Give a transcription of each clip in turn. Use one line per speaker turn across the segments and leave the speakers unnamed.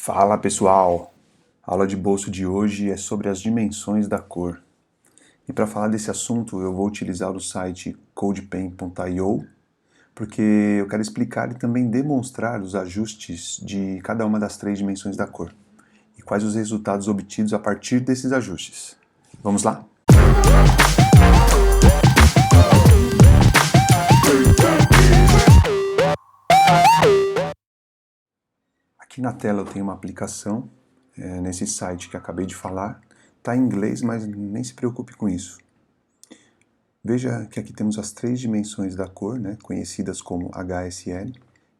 Fala pessoal! A aula de bolso de hoje é sobre as dimensões da cor. E para falar desse assunto eu vou utilizar o site codepen.io porque eu quero explicar e também demonstrar os ajustes de cada uma das três dimensões da cor e quais os resultados obtidos a partir desses ajustes. Vamos lá? Aqui na tela eu tenho uma aplicação, nesse site que acabei de falar. Está em inglês, mas nem se preocupe com isso. Veja que aqui temos as três dimensões da cor, conhecidas como HSL,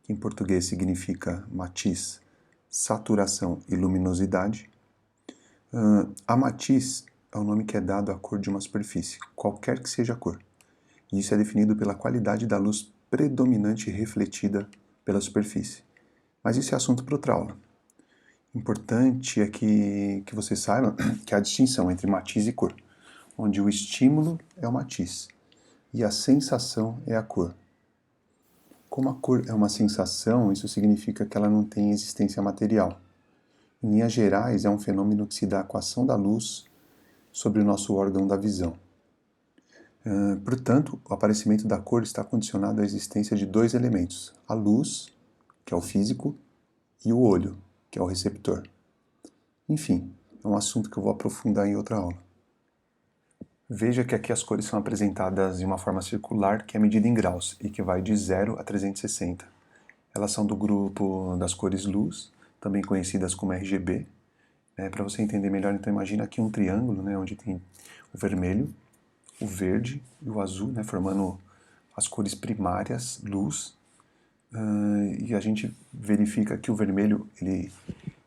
que em português significa matiz, saturação e luminosidade. A matiz é o nome que é dado à cor de uma superfície, qualquer que seja a cor. E isso é definido pela qualidade da luz predominante refletida pela superfície. Mas isso é assunto para outra aula. Importante é que você saiba que há distinção entre matiz e cor, onde o estímulo é o matiz e a sensação é a cor. Como a cor é uma sensação, isso significa que ela não tem existência material. Em linhas gerais, é um fenômeno que se dá com a ação da luz sobre o nosso órgão da visão. Portanto, o aparecimento da cor está condicionado à existência de dois elementos, a luz, que é o físico, e o olho, que é o receptor. Enfim, é um assunto que eu vou aprofundar em outra aula. Veja que aqui as cores são apresentadas de uma forma circular que é medida em graus e que vai de 0 a 360. Elas são do grupo das cores luz, também conhecidas como RGB. Para você entender melhor, então imagina aqui um triângulo, onde tem o vermelho, o verde e o azul, formando as cores primárias, luz. E a gente verifica que o vermelho ele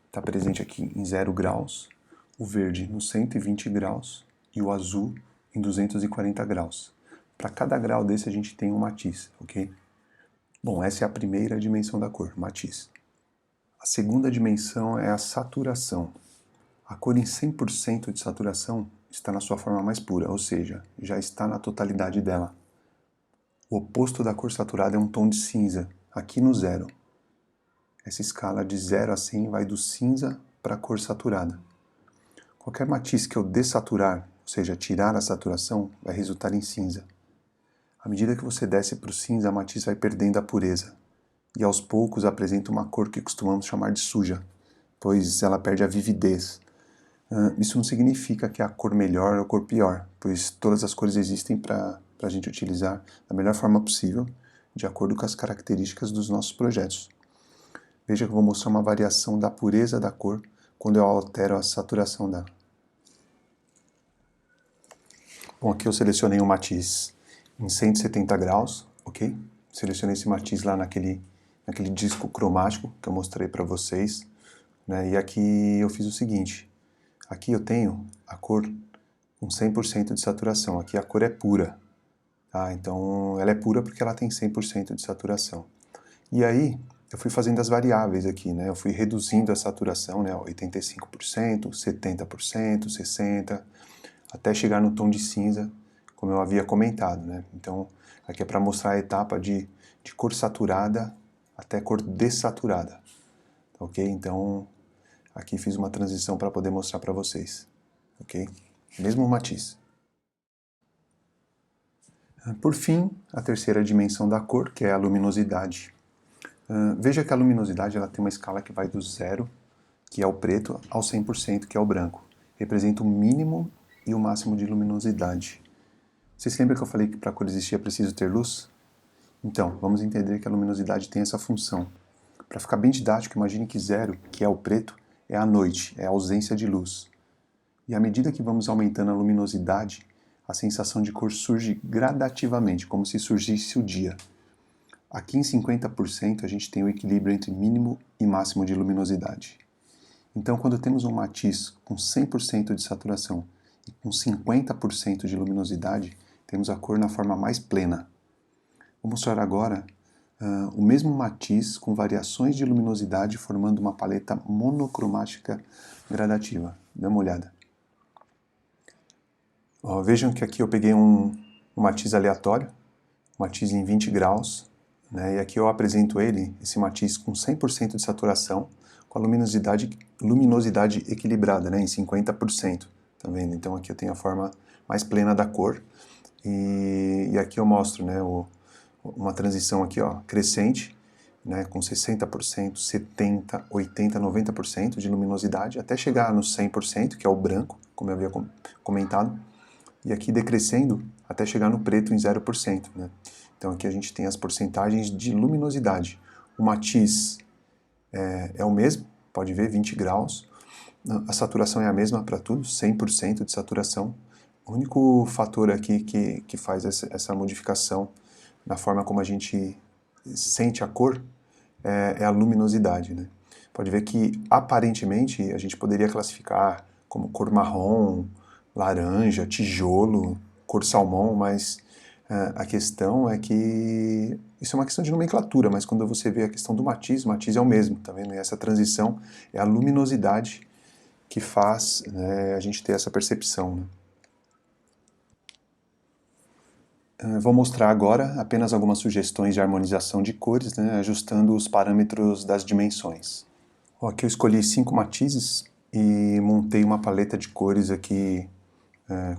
está presente aqui em 0 graus, o verde nos 120 graus e o azul em 240 graus. Para cada grau desse a gente tem um matiz, ok? Bom, essa é a primeira dimensão da cor, matiz. A segunda dimensão é a saturação. A cor em 100% de saturação está na sua forma mais pura, ou seja, já está na totalidade dela. O oposto da cor saturada é um tom de cinza, aqui no 0. Essa escala de 0 a 100 vai do cinza para a cor saturada. Qualquer matiz que eu dessaturar, ou seja, tirar a saturação, vai resultar em cinza. À medida que você desce para o cinza, a matiz vai perdendo a pureza. E aos poucos apresenta uma cor que costumamos chamar de suja, pois ela perde a vividez. Isso não significa que é a cor melhor ou a cor pior, pois todas as cores existem para a gente utilizar da melhor forma possível, de acordo com as características dos nossos projetos. Veja que eu vou mostrar uma variação da pureza da cor quando eu altero a saturação dela. Bom, aqui eu selecionei um matiz em 170 graus, ok? Selecionei esse matiz lá naquele disco cromático que eu mostrei para vocês. E aqui eu fiz o seguinte, aqui eu tenho a cor com 100% de saturação, aqui a cor é pura. Tá? Então ela é pura porque ela tem 100% de saturação. E aí eu fui fazendo as variáveis aqui, eu fui reduzindo a saturação, 85%, 70%, 60%, até chegar no tom de cinza, como eu havia comentado. Então aqui é para mostrar a etapa de cor saturada até cor dessaturada. Ok? Então aqui fiz uma transição para poder mostrar para vocês. Ok? Mesmo matiz. Por fim, a terceira dimensão da cor, que é a luminosidade. Veja que a luminosidade ela tem uma escala que vai do 0, que é o preto, ao 100%, que é o branco. Representa o mínimo e o máximo de luminosidade. Vocês lembram que eu falei que para a cor existir é preciso ter luz? Então, vamos entender que a luminosidade tem essa função. Para ficar bem didático, imagine que 0, que é o preto, é a noite, é a ausência de luz. E à medida que vamos aumentando a luminosidade, a sensação de cor surge gradativamente, como se surgisse o dia. Aqui em 50% a gente tem o equilíbrio entre mínimo e máximo de luminosidade. Então, quando temos um matiz com 100% de saturação e com 50% de luminosidade, temos a cor na forma mais plena. Vou mostrar agora o mesmo matiz com variações de luminosidade formando uma paleta monocromática gradativa. Dê uma olhada. Vejam que aqui eu peguei um matiz aleatório, um matiz em 20 graus, e aqui eu apresento esse matiz com 100% de saturação, com a luminosidade equilibrada, né, em 50%, tá vendo? Então aqui eu tenho a forma mais plena da cor, e aqui eu mostro, né, uma transição aqui, ó, crescente, né, com 60%, 70%, 80%, 90% de luminosidade, até chegar no 100%, que é o branco, como eu havia comentado, e aqui decrescendo até chegar no preto em 0%, né? Então aqui a gente tem as porcentagens de luminosidade. O matiz é o mesmo, pode ver, 20 graus. A saturação é a mesma para tudo, 100% de saturação. O único fator aqui que faz essa modificação na forma como a gente sente a cor é a luminosidade, né? Pode ver que aparentemente a gente poderia classificar como cor marrom, laranja, tijolo, cor salmão, mas a questão é que isso é uma questão de nomenclatura, mas quando você vê a questão do matiz, o matiz é o mesmo, tá vendo? E essa transição é a luminosidade que faz, né, a gente ter essa percepção, né? Vou mostrar agora apenas algumas sugestões de harmonização de cores, né, ajustando os parâmetros das dimensões. Aqui eu escolhi 5 matizes e montei uma paleta de cores aqui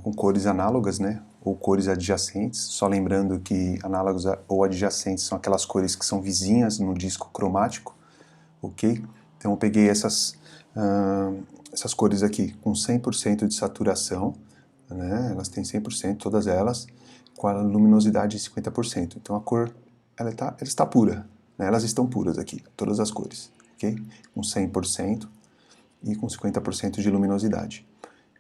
com cores análogas, né, ou cores adjacentes, só lembrando que análogas ou adjacentes são aquelas cores que são vizinhas no disco cromático, ok? Então eu peguei essas cores aqui com 100% de saturação, né, elas têm 100%, todas elas, com a luminosidade de 50%. Então a cor ela está pura, né, elas estão puras aqui, todas as cores, ok? Com 100% e com 50% de luminosidade.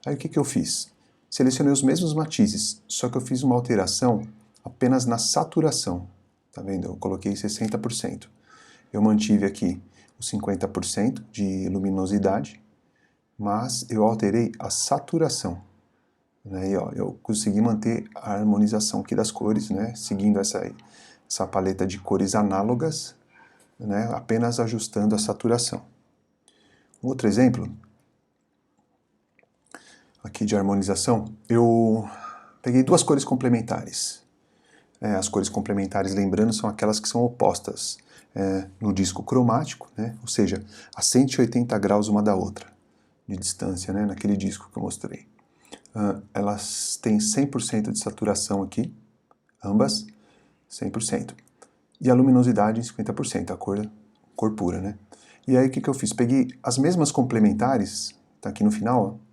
Aí o que eu fiz? Selecionei os mesmos matizes, só que eu fiz uma alteração apenas na saturação. Tá vendo? Eu coloquei 60%. Eu mantive aqui os 50% de luminosidade, mas eu alterei a saturação. Né? E, ó, eu consegui manter a harmonização aqui das cores, né? Seguindo essa paleta de cores análogas, né? Apenas ajustando a saturação. Um outro exemplo aqui de harmonização, eu peguei duas cores complementares. As cores complementares, lembrando, são aquelas que são opostas no disco cromático, né? Ou seja, a 180 graus uma da outra, de distância, né? Naquele disco que eu mostrei. Elas têm 100% de saturação aqui, ambas, 100%. E a luminosidade em 50%, a cor pura, né? E aí o que eu fiz? Peguei as mesmas complementares, tá aqui no final, ó,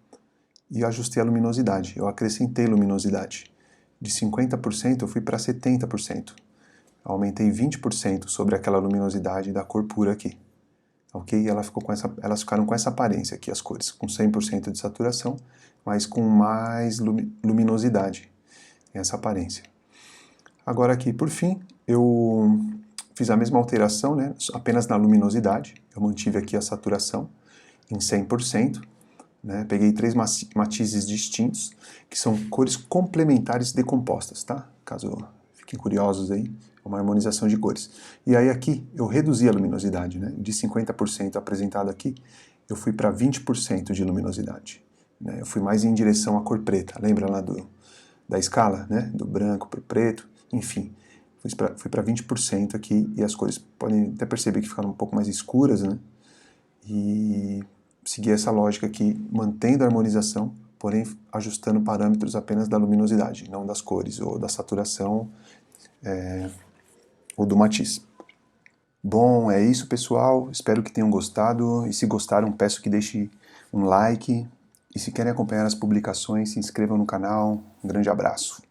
e ajustei a luminosidade, eu acrescentei luminosidade. De 50% eu fui para 70%. Aumentei 20% sobre aquela luminosidade da cor pura aqui. Ok? E elas ficaram com essa aparência aqui, as cores, com 100% de saturação, mas com mais luminosidade. Essa aparência. Agora aqui, por fim, eu fiz a mesma alteração, né, apenas na luminosidade. Eu mantive aqui a saturação em 100%. Né? Peguei 3 matizes distintos, que são cores complementares decompostas, tá? Caso fiquem curiosos aí, é uma harmonização de cores. E aí aqui eu reduzi a luminosidade, né? De 50% apresentado aqui, eu fui para 20% de luminosidade. Né? Eu fui mais em direção à cor preta, lembra lá da escala, né? Do branco para o preto, enfim. Fui para 20% aqui, e as cores podem até perceber que ficaram um pouco mais escuras, né? E seguir essa lógica aqui, mantendo a harmonização, porém ajustando parâmetros apenas da luminosidade, não das cores, ou da saturação, ou do matiz. Bom, é isso, pessoal. Espero que tenham gostado, e se gostaram, peço que deixe um like, e se querem acompanhar as publicações, se inscrevam no canal. Um grande abraço.